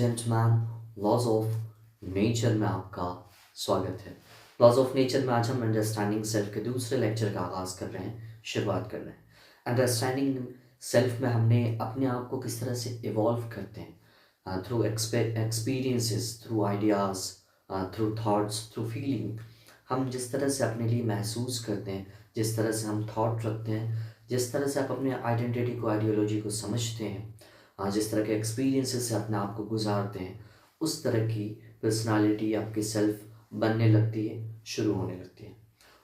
Gentleman, laws of nature में आपका स्वागत है। लॉज ऑफ नेचर में आज हम अंडरस्टैंडिंग सेल्फ के दूसरे लेक्चर का आगाज़ कर रहे हैं, शुरुआत कर रहे हैं। अंडरस्टैंडिंग सेल्फ में हमने अपने आप को किस तरह से इवॉल्व करते हैं, through experiences, through ideas, through thoughts, through feeling. हम जिस तरह से अपने लिए महसूस करते हैं, जिस तरह से हम थॉट रखते हैं, जिस तरह से आप अपने आइडेंटिटी को, आइडियोलॉजी को समझते हैं, जिस तरह के एक्सपीरियंसेस से अपने आप को गुजारते हैं, उस तरह की पर्सनालिटी आपकी सेल्फ बनने लगती है, शुरू होने लगती है।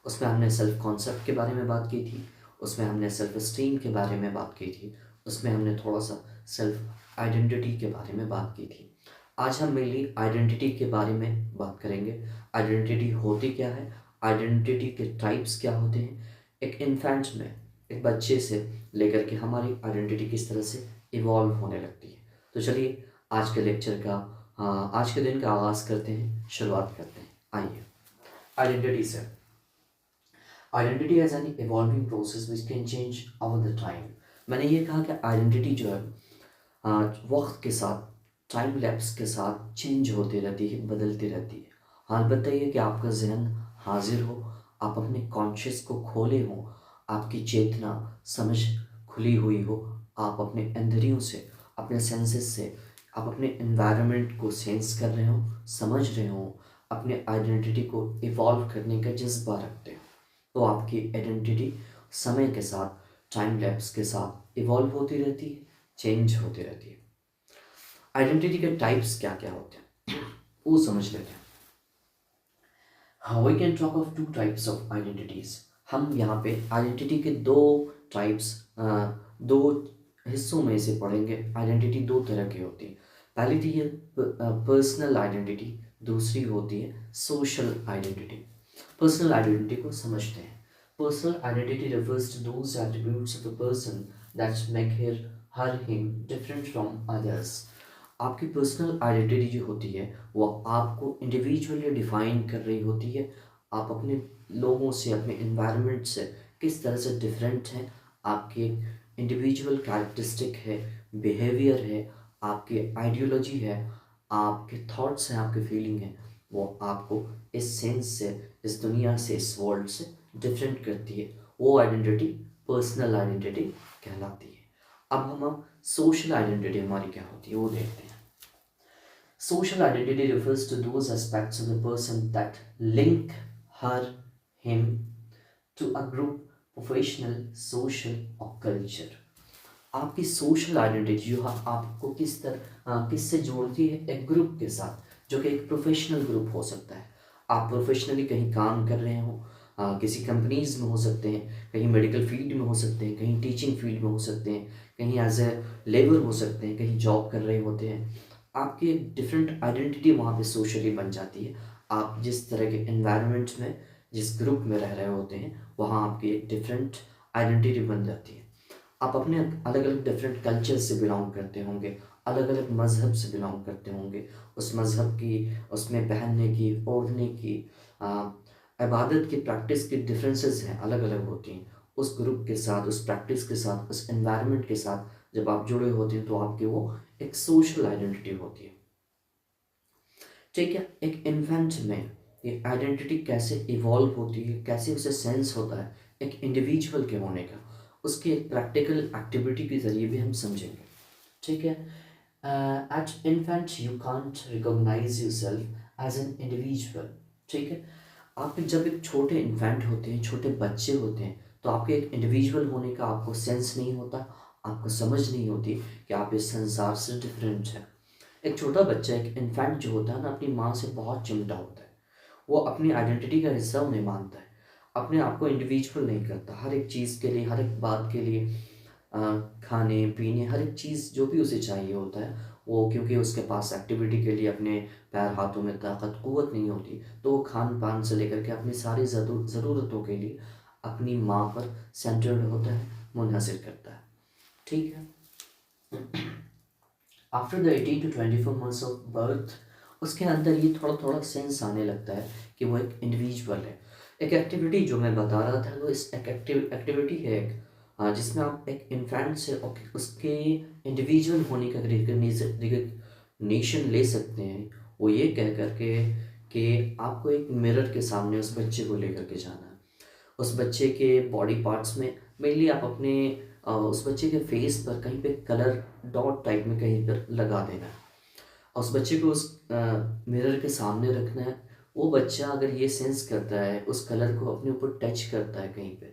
उसमें हमने सेल्फ कॉन्सेप्ट के बारे में बात की थी, उसमें हमने सेल्फ एस्टीम के बारे में बात की थी, उसमें हमने थोड़ा सा सेल्फ आइडेंटिटी के बारे में बात की थी। आज हम मेनली आइडेंटिटी के बारे में बात करेंगे। आइडेंटिटी होती क्या है, आइडेंटिटी के टाइप्स क्या होते हैं, एक इन्फेंट में, एक बच्चे से लेकर के हमारी आइडेंटिटी किस तरह से इवॉल्व होने लगती है। तो चलिए आज के लेक्चर का, आज के दिन का आगाज़ करते हैं, शुरुआत करते हैं। आइए, आइडेंटिटी से। Identity as an evolving process which can change over the time. मैंने ये कहा कि आइडेंटिटी जो है वक्त के साथ, टाइम लैप्स के साथ चेंज होती रहती है, बदलती रहती है। हाँ, अलबत्ता ये कि आपका जहन हाजिर हो, आप अपने कॉन्शियस को खोले हों, आपकी चेतना समझ खुली हुई हो, आप अपने इंद्रियों से, अपने सेंसेस से, आप अपने एनवायरनमेंट को सेंस कर रहे हो, समझ रहे हो, अपने आइडेंटिटी को इवॉल्व करने का जज्बा रखते हो, तो आपकी आइडेंटिटी समय के साथ, टाइम लैप्स के साथ इवॉल्व होती रहती है, चेंज होती रहती है। आइडेंटिटी के टाइप्स क्या क्या होते हैं वो समझ लेते हैं। We can talk of two types of identities. हम यहाँ पे आइडेंटिटी के दो टाइप्स, दो हिस्सों में से पढ़ेंगे। आइडेंटिटी दो तरह की होती है। पहली थी ये पर्सनल आइडेंटिटी, दूसरी होती है सोशल आइडेंटिटी। पर्सनल आइडेंटिटी को समझते हैं। Personal identity refers to those attributes of a person that make her him different from others। आपकी पर्सनल आइडेंटिटी जो होती है वो आपको इंडिविजुअली डिफाइन कर रही होती है। आप अपने लोगों से, अपने इन्वायरमेंट से किस तरह से डिफरेंट हैं, आपके इंडिविजुअल कैरेक्टरिस्टिक है, बिहेवियर है, आपकी आइडियोलॉजी है, आपके थॉट्स हैं, आपके फीलिंग है, वो आपको इस सेंस से, इस दुनिया से, इस वर्ल्ड से डिफरेंट करती है। वो आइडेंटिटी पर्सनल आइडेंटिटी कहलाती है। अब हम सोशल आइडेंटिटी हमारी क्या होती है वो देखते हैं। Social identity refers to those aspects of the person that link her, him to a group, professional, social or culture। आपकी सोशल आइडेंटिटी जो है आपको किससे जोड़ती है, एक ग्रुप के साथ, जो कि एक प्रोफेशनल ग्रुप हो सकता है। आप प्रोफेशनली कहीं काम कर रहे हो, किसी कंपनीज में हो सकते हैं, कहीं मेडिकल फील्ड में हो सकते हैं, कहीं टीचिंग फील्ड में हो सकते हैं, कहीं एज ए लेबर हो सकते हैं, कहीं जॉब कर रहे होते हैं। आपकी एक डिफरेंट आइडेंटिटी वहाँ पे सोशली बन जाती है। आप जिस तरह के एनवायरनमेंट में, जिस ग्रुप में रह रहे होते हैं, वहाँ आपकी एक डिफरेंट आइडेंटिटी बन जाती है। आप अपने अलग अलग डिफरेंट कल्चर से बिलोंग करते होंगे, अलग अलग मज़हब से बिलोंग करते होंगे। उस मज़हब की, उसमें पहनने की, ओढ़ने की, इबादत की, प्रैक्टिस की डिफरेंसेस हैं, अलग अलग होती हैं। उस ग्रुप के साथ, उस प्रैक्टिस के साथ, उस एनवायरनमेंट के साथ जब आप जुड़े होते हैं तो आपकी वो एक सोशल आइडेंटिटी होती है। ठीक है, एक इन्फेंट में ये आइडेंटिटी कैसे इवॉल्व होती है, कैसे उसे सेंस होता है एक इंडिविजुअल के होने का, उसके एक प्रैक्टिकल एक्टिविटी के ज़रिए भी हम समझेंगे। ठीक है, at infant you can't recognise your self as an individual. ठीक है, आप जब एक छोटे इन्फेंट होते हैं, छोटे बच्चे होते हैं, तो आपके एक इंडिविजुअल होने का आपको सेंस नहीं होता, आपको समझ नहीं होती कि आप इस संसार से डिफरेंट हैं। एक छोटा बच्चा, एक इन्फेंट जो होता है ना, अपनी माँ से बहुत चिमटा होता है। वो अपनी आइडेंटिटी का हिस्सा उन्हें मानता है, अपने आप को इंडिविजुअल नहीं करता। हर एक चीज़ के लिए, हर एक बात के लिए, खाने पीने, हर एक चीज़ जो भी उसे चाहिए होता है, वो क्योंकि उसके पास एक्टिविटी के लिए अपने पैर हाथों में ताकत कुव्वत नहीं होती, तो वो खान पान से लेकर के अपनी सारी ज़रूरतों के लिए अपनी माँ पर सेंटर्ड होता है, मुनहसर करता है। ठीक है, after the 18 to 24 months of birth उसके अंदर ये थोड़ा थोड़ा सेंस आने लगता है कि वो एक इंडिविजुअल है। एक एक्टिविटी जो मैं बता रहा था वो इस एक एक्टिविटी है, एक जिसमें आप एक इन्फेंट से उसके इंडिविजुअल होने का नेशन ले सकते हैं वो ये कह कर के कि आपको एक मिरर के सामने उस बच्चे को लेकर के जाना है। उस बच्चे के बॉडी पार्ट्स में मेनली आप अपने उस बच्चे के फेस पर कहीं पे कलर डॉट टाइप में कहीं पर लगा देना है और उस बच्चे को उस मिरर के सामने रखना है। वो बच्चा अगर ये सेंस करता है, उस कलर को अपने ऊपर टच करता है, कहीं पे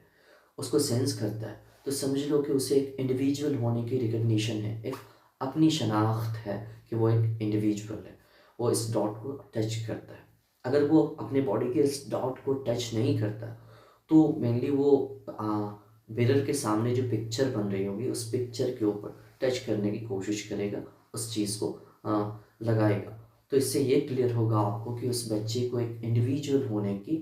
उसको सेंस करता है, तो समझ लो कि उसे एक इंडिविजुअल होने की रिकग्निशन है, एक अपनी शनाख्त है कि वो एक इंडिविजुअल है। वो इस डॉट को टच करता है। अगर वो अपने बॉडी के इस डॉट को टच नहीं करता तो मेनली वो मिरर के सामने जो पिक्चर बन रही होगी उस पिक्चर के ऊपर टच करने की कोशिश करेगा, उस चीज़ को लगाएगा। तो इससे ये क्लियर होगा आपको कि उस बच्चे को एक इंडिविजुअल होने की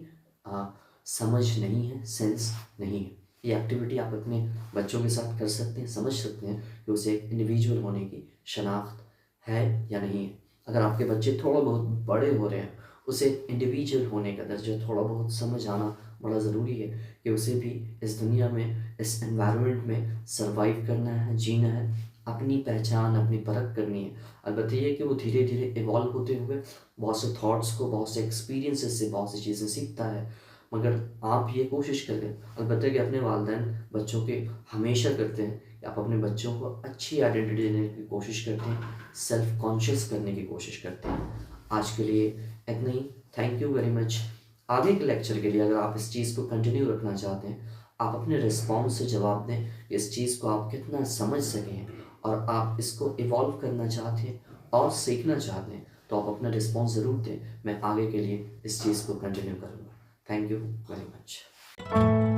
समझ नहीं है, सेंस नहीं है। ये एक्टिविटी आप अपने बच्चों के साथ कर सकते हैं, समझ सकते हैं कि उसे एक इंडिविजुअल होने की शनाख्त है या नहीं है। अगर आपके बच्चे थोड़ा बहुत बड़े हो रहे हैं, उसे इंडिविजुअल होने का दर्जा थोड़ा बहुत समझ आना बड़ा ज़रूरी है कि उसे भी इस दुनिया में, इस एनवायरनमेंट में सर्वाइव करना है, जीना है, अपनी पहचान, अपनी परख करनी है। अलबत्ता ये कि वो धीरे धीरे इवॉल्व होते हुए बहुत से थॉट्स को, बहुत से एक्सपीरियंसेस से बहुत सी चीज़ें सीखता है। मगर आप ये कोशिश करें, अलबत्ता कि अपने वालिदैन बच्चों के हमेशा करते हैं कि आप अपने बच्चों को अच्छी आइडेंटिटी देने की कोशिश करते हैं, सेल्फ कॉन्शियस करने की कोशिश करते हैं। आज के लिए इतना ही। Thank you very much. आगे के लेक्चर के लिए अगर आप इस चीज़ को कंटिन्यू रखना चाहते हैं, आप अपने रिस्पॉन्स से जवाब दें कि इस चीज़ को आप कितना समझ सकें, और आप इसको इवॉल्व करना चाहते हैं और सीखना चाहते हैं तो आप अपना रिस्पॉन्स ज़रूर दें। मैं आगे के लिए इस चीज़ को कंटिन्यू करूँगा। Thank you very much.